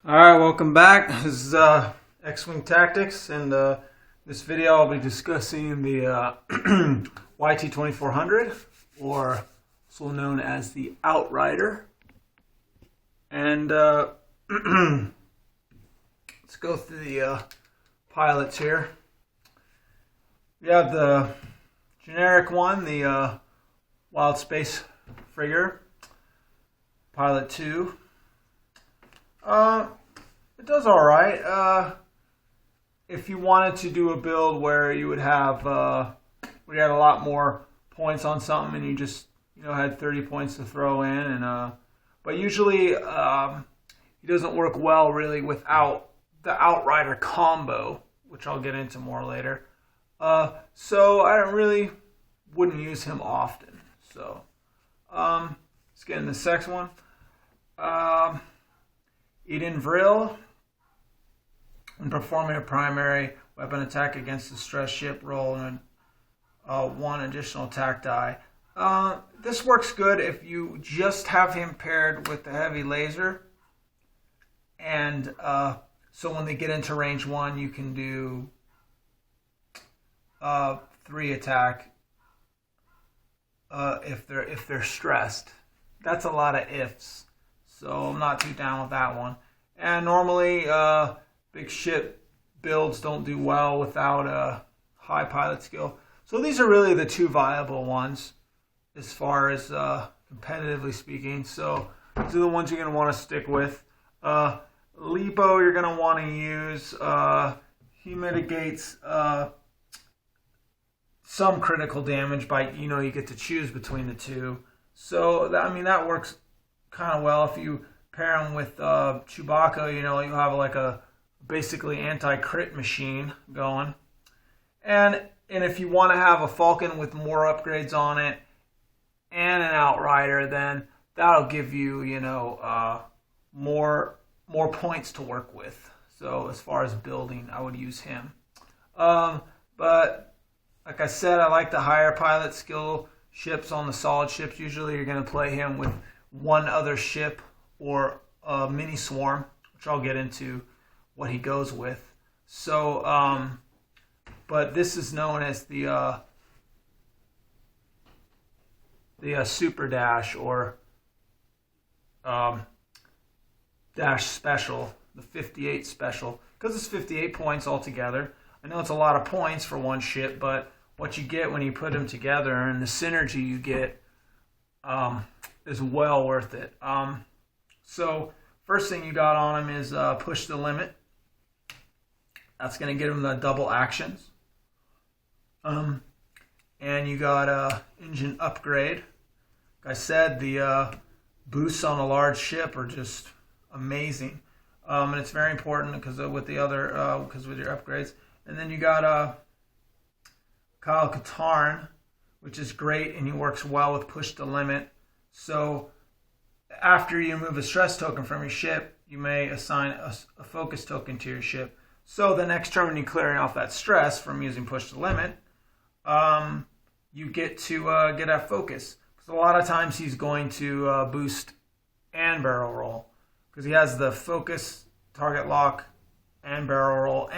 Alright, welcome back. This is X-Wing Tactics, and this video I'll be discussing the YT-2400, or also known as the Outrider. And let's go through the pilots here. We have the generic one, the Wild Space Frigger, Pilot 2. It does alright. If you wanted to do a build where you would have, where you had a lot more points on something and you just, had 30 points to throw in, and but usually he doesn't work well really without the Outrider combo, which I'll get into more later. So I wouldn't use him often. So let's get into the next one. Eden Vril, when performing a primary weapon attack against a stress ship, roll and one additional attack die. This works good if you just have him paired with the heavy laser, and so when they get into range 1, you can do 3 attack if they're stressed. That's a lot of ifs. So I'm not too down with that one. And normally, big ship builds don't do well without a high pilot skill. So these are really the two viable ones as far as competitively speaking. So these are the ones you're going to want to stick with. Lipo you're going to want to use. He mitigates some critical damage by, you get to choose between the two. So, that works kind of well. If you pair him with Chewbacca, you have like a basically anti-crit machine going. And if you want to have a Falcon with more upgrades on it and an Outrider, then that'll give you, more points to work with. So as far as building, I would use him. But like I said, I like the higher pilot skill ships on the solid ships. Usually you're going to play him with one other ship or a mini swarm, which I'll get into what he goes with. So, but this is known as the Super Dash, or Dash Special, the 58 Special, because it's 58 points altogether. I know it's a lot of points for one ship, but what you get when you put them together and the synergy you get is well worth it. So first thing you got on him is Push the Limit. That's going to get him the double actions. And you got Engine Upgrade. Like I said, the boosts on a large ship are just amazing. And it's very important because with your upgrades. And then you got Kyle Katarn, which is great, and he works well with Push the Limit. So after you remove a stress token from your ship, you may assign a focus token to your ship. So the next turn when you're clearing off that stress from using Push the Limit, you get to get that focus. Because a lot of times he's going to boost and barrel roll. Because he has the focus, target lock, and barrel roll,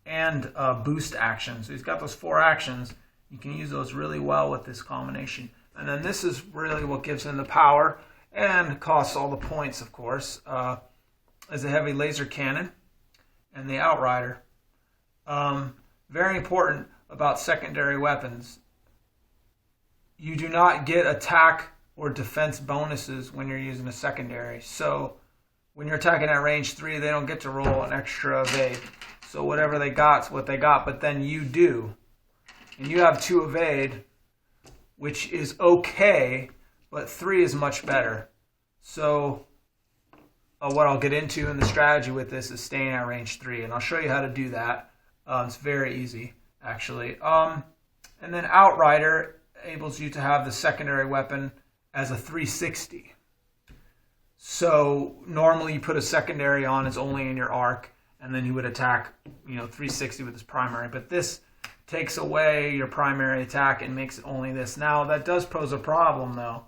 and boost actions. So he's got those 4 actions. You can use those really well with this combination. And then this is really what gives him the power and costs all the points, of course, as a heavy laser cannon and the Outrider. Very important about secondary weapons. You do not get attack or defense bonuses when you're using a secondary. So when you're attacking at range 3, they don't get to roll an extra evade. So whatever they got is what they got, but then you do. And you have 2 evade, which is okay, but 3 is much better. So what I'll get into in the strategy with this is staying at range 3, and I'll show you how to do that. It's very easy, actually. And then Outrider enables you to have the secondary weapon as a 360. So normally you put a secondary on, it's only in your arc, and then you would attack, 360 with his primary. But this takes away your primary attack and makes it only this. Now, that does pose a problem, though,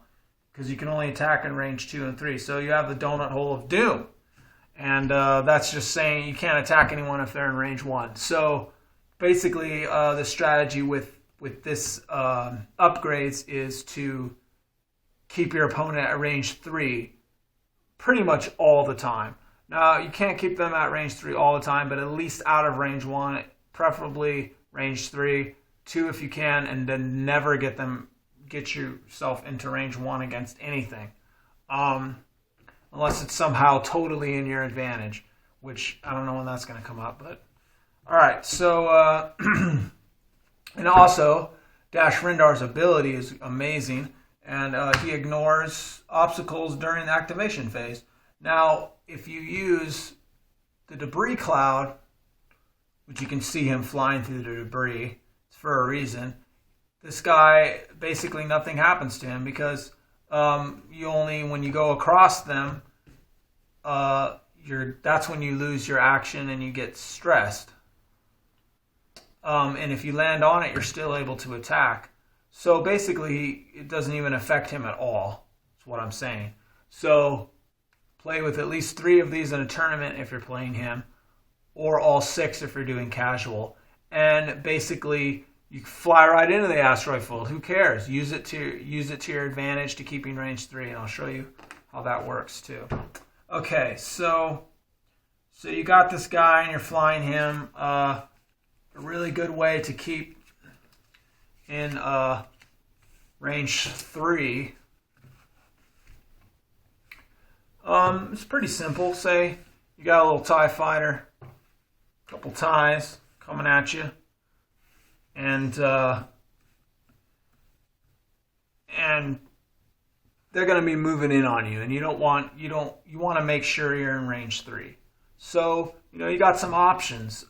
because you can only attack in range 2 and 3. So you have the donut hole of doom. And that's just saying you can't attack anyone if they're in range 1. So basically, the strategy with this upgrades is to keep your opponent at range 3 pretty much all the time. Now, you can't keep them at range 3 all the time, but at least out of range 1, preferably range 3, 2 if you can, and then never get yourself into range 1 against anything. Unless it's somehow totally in your advantage, which I don't know when that's going to come up. But all right, so and also Dash Rindar's ability is amazing, and he ignores obstacles during the activation phase. Now, if you use the debris cloud, which you can see him flying through the debris, it's for a reason. This guy, basically nothing happens to him because you only, when you go across them, that's when you lose your action and you get stressed. And if you land on it, you're still able to attack. So basically, it doesn't even affect him at all. That's what I'm saying. So play with at least 3 of these in a tournament if you're playing him, or all 6 if you're doing casual. And basically, you fly right into the asteroid field. Who cares? Use it to your advantage to keeping range 3, and I'll show you how that works too. Okay, so you got this guy and you're flying him. A really good way to keep in range 3. It's pretty simple. Say you got a little TIE fighter, a couple TIEs coming at you, and they're going to be moving in on you, and you want to make sure you're in range 3. So you got some options.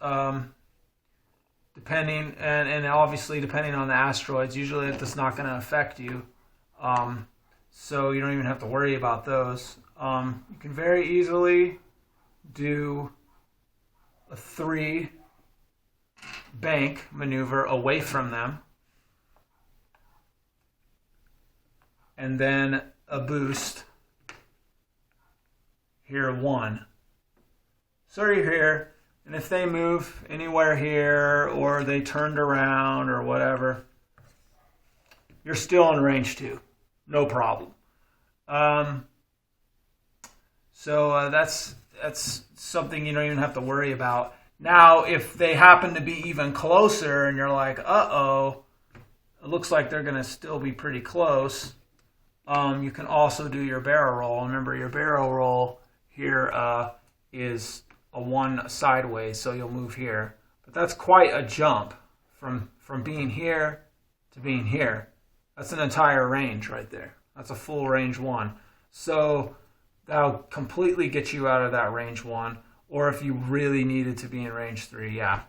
Depending and obviously depending on the asteroids, usually that's not going to affect you, so you don't even have to worry about those. You can very easily do a 3 bank maneuver away from them, and then a boost here 1. So you're here. And if they move anywhere here, or they turned around, or whatever, you're still in range 2. No problem. So that's something you don't even have to worry about. Now, if they happen to be even closer, and you're like, uh-oh, it looks like they're going to still be pretty close, you can also do your barrel roll. Remember, your barrel roll here is a 1 sideways, so you'll move here. But that's quite a jump from being here to being here. That's an entire range right there. That's a full range 1. So that'll completely get you out of that range 1. Or if you really needed to be in range 3, yeah.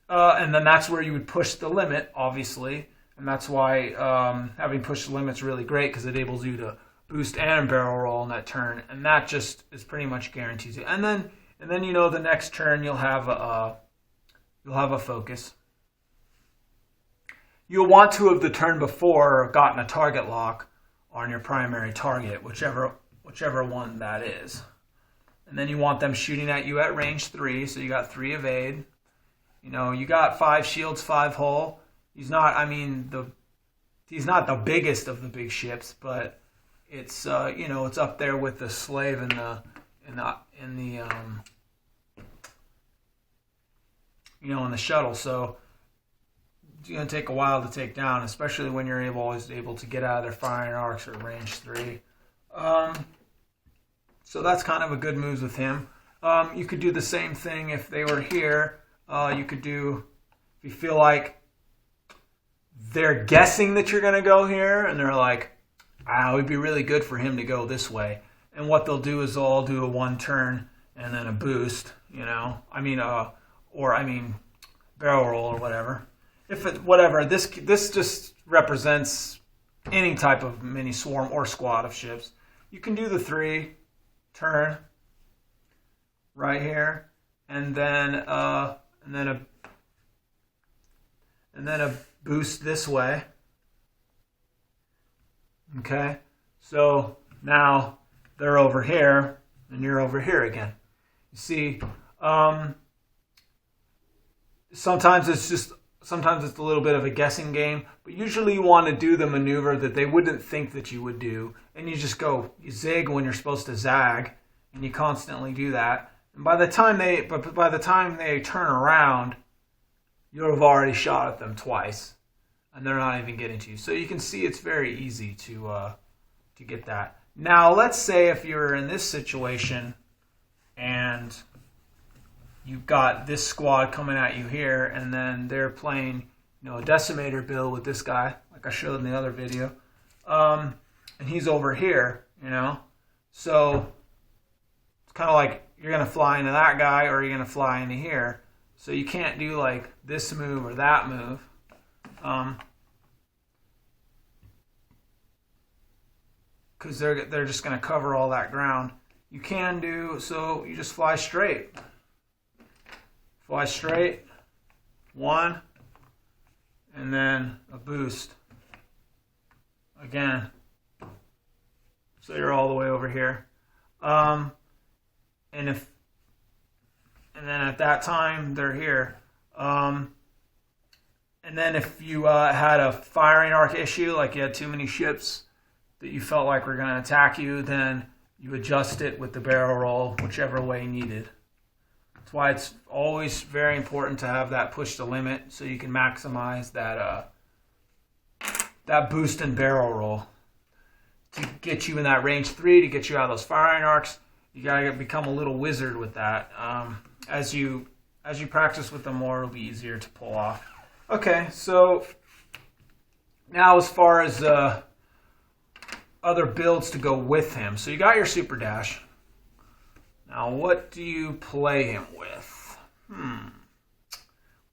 And then that's where you would push the limit, obviously. And that's why having pushed the limit's really great, because it enables you to boost and barrel roll in that turn, and that just is pretty much guaranteed you. And then the next turn you'll have a focus. You'll want to have the turn before gotten a target lock on your primary target, whichever one that is. And then you want them shooting at you at range 3, so you got 3 evade. You got 5 shields, 5 hull. He's not the biggest of the big ships, but it's it's up there with the Slave and the shuttle. So it's going to take a while to take down, especially when you're always able to get out of their firing arcs at range 3. So that's kind of a good move with him. You could do the same thing if they were here. You could do, if you feel like they're guessing that you're going to go here, and they're like, it would be really good for him to go this way. And what they'll do is they'll do a 1 turn and then a boost, barrel roll or whatever. This just represents any type of mini swarm or squad of ships. You can do the 3 turn right here, and then a boost this way. Okay, so now they're over here. and you're over here again. You see, sometimes it's a little bit of a guessing game, but usually you want to do the maneuver that they wouldn't think that you would do, and you just go, you zig when you're supposed to zag, and you constantly do that. And by the time they turn around, you'll have already shot at them twice, and they're not even getting to you. So you can see it's very easy to get that. Now, let's say if you're in this situation and you've got this squad coming at you here, and then they're playing, a decimator build with this guy, like I showed in the other video, and he's over here, So it's kind of like you're going to fly into that guy or you're going to fly into here. So you can't do like this move or that move. Because they're just going to cover all that ground. You can do, so you just fly straight. Fly straight, one, and then a boost. Again. So you're all the way over here. And then at that time, they're here. And then if you had a firing arc issue, like you had too many ships that you felt like were going to attack you, then you adjust it with the barrel roll, whichever way needed. That's why it's always very important to have that push to limit so you can maximize that boost and barrel roll. To get you in that range 3, to get you out of those firing arcs, you got to become a little wizard with that. As you practice with them more, it'll be easier to pull off. Okay, so now as far as other builds to go with him. So you got your super dash. Now what do you play him with?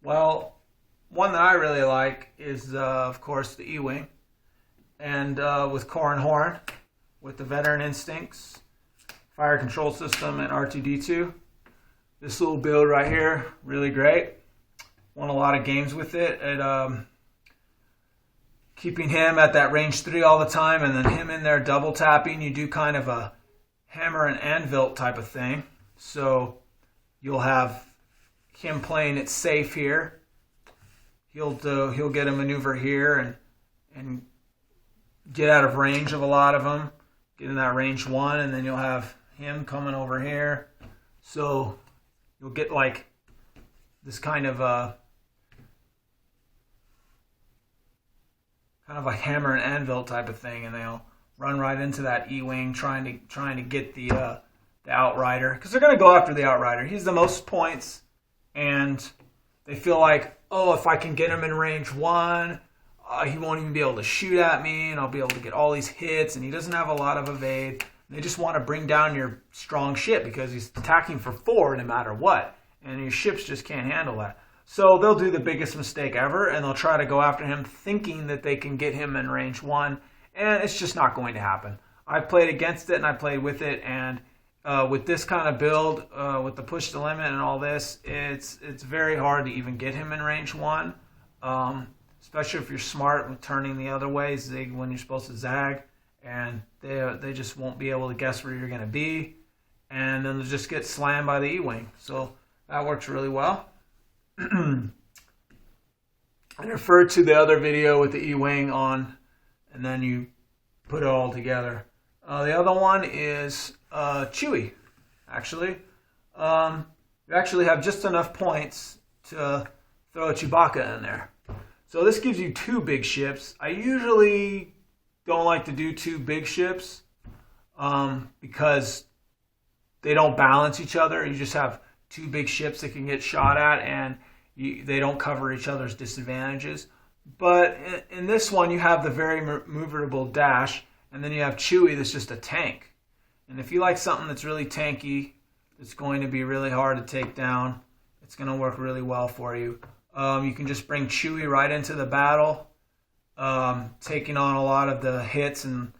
Well, one that I really like is, of course, the E-Wing. And with Core and Horn, with the Veteran Instincts, Fire Control System, and R2-D2. This little build right here, really great. Won a lot of games with it. Keeping him at that range 3 all the time, and then him in there double tapping. You do kind of a hammer and anvil type of thing. So you'll have him playing it safe here. He'll get a maneuver here and get out of range of a lot of them. Get in that range 1, and then you'll have him coming over here. So you'll get like this kind of a hammer and anvil type of thing, and they'll run right into that E-Wing trying to get the Outrider, because they're going to go after the Outrider. He's the most points, and they feel like, oh, if I can get him in range 1, he won't even be able to shoot at me, and I'll be able to get all these hits, and he doesn't have a lot of evade. They just want to bring down your strong ship because he's attacking for 4 no matter what, and your ships just can't handle that. So they'll do the biggest mistake ever, and they'll try to go after him thinking that they can get him in range 1, and it's just not going to happen. I played against it, and I played with it, and with this kind of build, with the push to limit and all this, it's very hard to even get him in range 1, especially if you're smart with turning the other way, zig when you're supposed to zag, and they just won't be able to guess where you're going to be, and then they'll just get slammed by the E-Wing. So that works really well. I referred to the other video with the E-Wing on, and then you put it all together. The other one is Chewie, actually. You actually have just enough points to throw a Chewbacca in there. So this gives you 2 big ships. I usually don't like to do 2 big ships because they don't balance each other. You just have 2 big ships that can get shot at, and they don't cover each other's disadvantages. But in this one, you have the very maneuverable dash, and then you have Chewie that's just a tank. And if you like something that's really tanky, it's going to be really hard to take down, it's going to work really well for you. You can just bring Chewie right into the battle, taking on a lot of the hits, and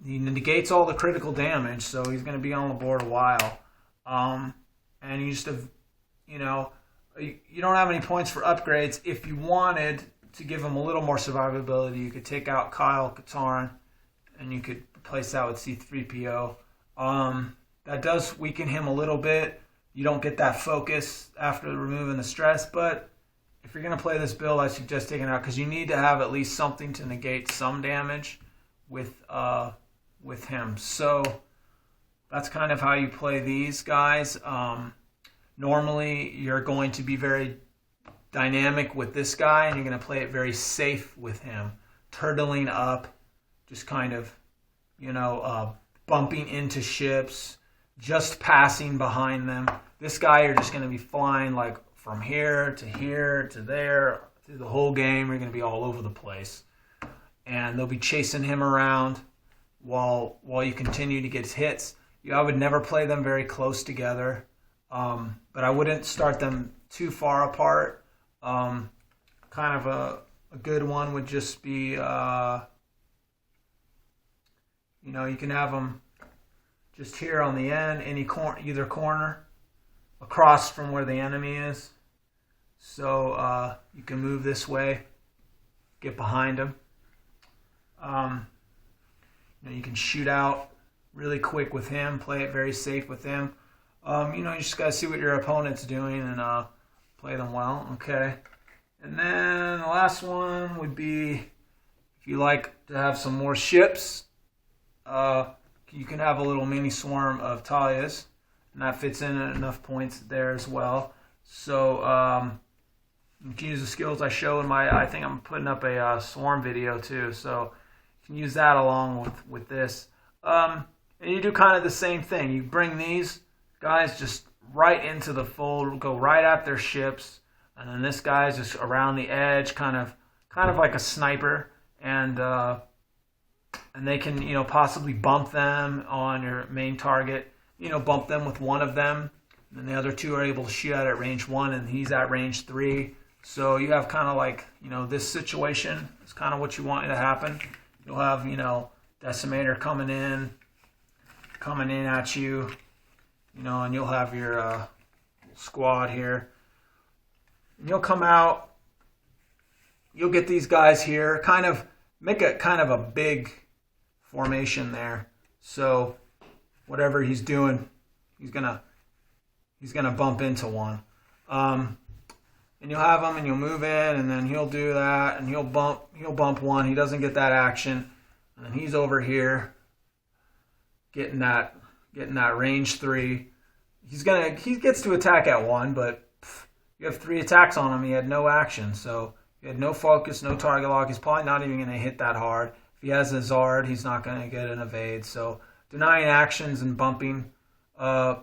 he negates all the critical damage, so he's going to be on the board a while. And you just have, you don't have any points for upgrades. If you wanted to give him a little more survivability, you could take out Kyle Katarn, and you could replace that with C-3PO. That does weaken him a little bit. You don't get that focus after removing the stress, but if you're going to play this build, I suggest taking it out because you need to have at least something to negate some damage with him. So that's kind of how you play these guys. Normally, you're going to be very dynamic with this guy, and you're going to play it very safe with him. Turtling up, just kind of, bumping into ships, just passing behind them. This guy, you're just going to be flying like from here to there, through the whole game. You're going to be all over the place. And they'll be chasing him around while you continue to get hits. I would never play them very close together, but I wouldn't start them too far apart. Kind of a good one would just be, you can have them just here on the end, either corner, across from where the enemy is. So you can move this way, get behind him. You can shoot out really quick with him, play it very safe with him. You just got to see what your opponent's doing and play them well. Okay. And then the last one would be, if you like to have some more ships, you can have a little mini swarm of Talias, and that fits in at enough points there as well. So you can use the skills I show in I think I'm putting up a swarm video too, so you can use that along with this. And you do kind of the same thing. You bring these guys just right into the fold, go right at their ships, and then this guy's just around the edge, kind of like a sniper, and they can possibly bump them on your main target. Bump them with one of them, and the other two are able to shoot at range 1, and he's at range 3. So you have kind of like this situation is kind of what you want to happen. You'll have Decimator coming in at you, and you'll have your squad here. And you'll come out, you'll get these guys here, kind of make a kind of a big formation there. So whatever he's doing, he's gonna bump into one. And you'll have him, and you'll move in, and then he'll do that, and he'll bump one. He doesn't get that action, and then he's over here getting that range 3. He gets to attack at 1, but you have 3 attacks on him. He had no action, so he had no focus, no target lock. He's probably not even going to hit that hard. If he has a Zard, he's not going to get an evade. So denying actions and bumping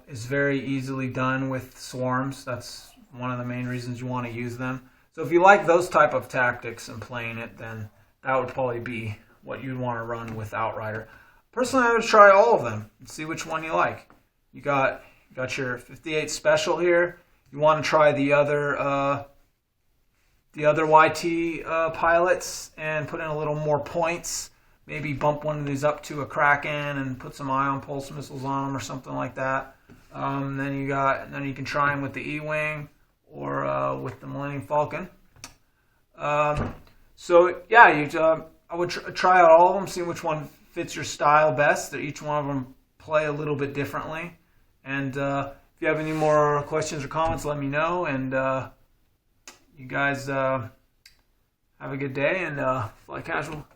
is very easily done with swarms. That's one of the main reasons you want to use them. So if you like those type of tactics and playing it, then that would probably be what you'd want to run with Outrider. Personally, I would try all of them and see which one you like. You got your 58 special here. You want to try the other YT pilots and put in a little more points. Maybe bump one of these up to a Kraken and put some ion pulse missiles on them or something like that. Then you can try them with the E-Wing or with the Millennium Falcon. So yeah, I would try out all of them, see which one fits your style best. Each one of them play a little bit differently. And if you have any more questions or comments, let me know. And you guys have a good day and fly casual.